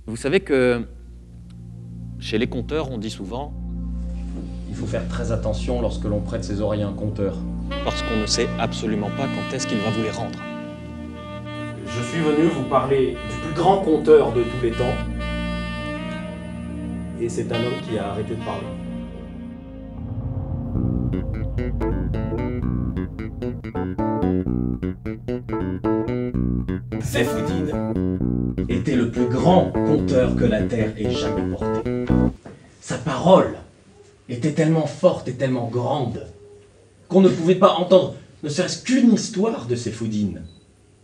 Vous savez que chez les conteurs, on dit souvent Il faut faire très attention lorsque l'on prête ses oreilles à un conteur. parce qu'on ne sait absolument pas quand est-ce qu'il va vous les rendre. Je suis venu vous parler du plus grand conteur de tous les temps. Et c'est un homme qui a arrêté de parler. Seyfoudine était le plus grand conteur que la terre ait jamais porté. Sa parole était tellement forte et tellement grande qu'on ne pouvait pas entendre ne serait-ce qu'une histoire de Seyfoudine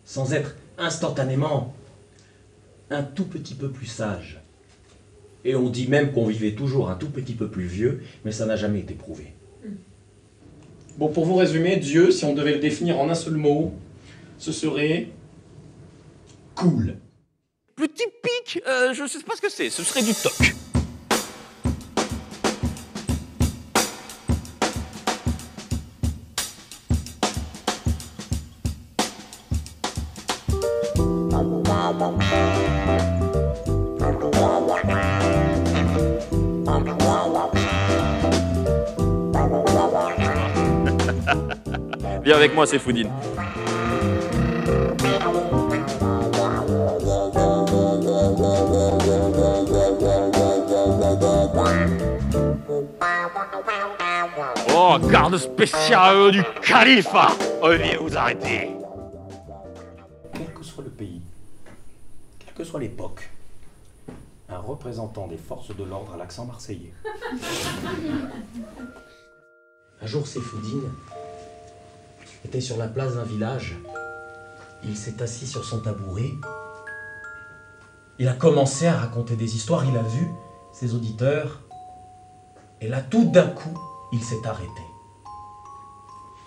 sans être instantanément un tout petit peu plus sage. Et on dit même qu'on vivait toujours un tout petit peu plus vieux, mais ça n'a jamais été prouvé. Bon, pour vous résumer, Dieu, si on devait le définir en un seul mot, ce serait cool. Plus typique, je sais pas ce que c'est, ce serait du toc. Viens avec moi, Seyfoudine. Oh, garde spécial du calife! Veuillez vous arrêter. Quel que soit le pays, quelle que soit l'époque, un représentant des forces de l'ordre à l'accent marseillais. Un jour, Seyfoudine était sur la place d'un village. Il s'est assis sur son tabouret. Il a commencé à raconter des histoires. Il a vu ses auditeurs. Et là, tout d'un coup, il s'est arrêté.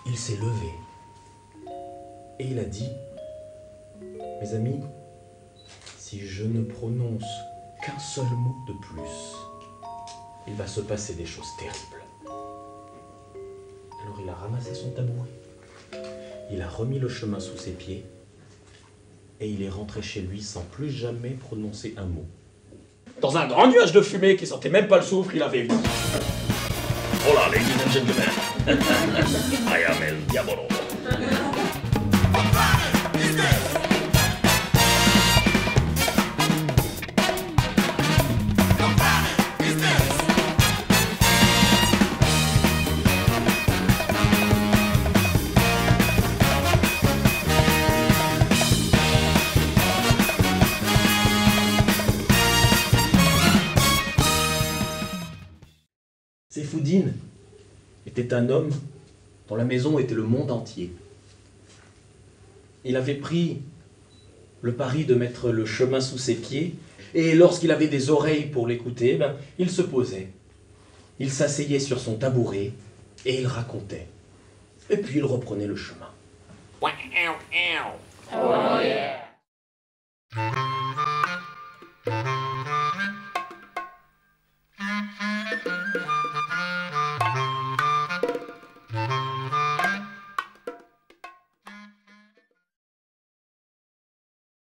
Il s'est levé. Et il a dit: mes amis, si je ne prononce qu'un seul mot de plus, il va se passer des choses terribles. Alors il a ramassé son tabouret, il a remis le chemin sous ses pieds, et il est rentré chez lui sans plus jamais prononcer un mot. Dans un grand nuage de fumée qui sentait même pas le soufre, il avait dit: hola, ladies and gentlemen, I am El Diabolo. Seyfoudine était un homme dont la maison était le monde entier. Il avait pris le pari de mettre le chemin sous ses pieds, et lorsqu'il avait des oreilles pour l'écouter, il se posait. Il s'asseyait sur son tabouret et il racontait. Et puis il reprenait le chemin. Oh yeah.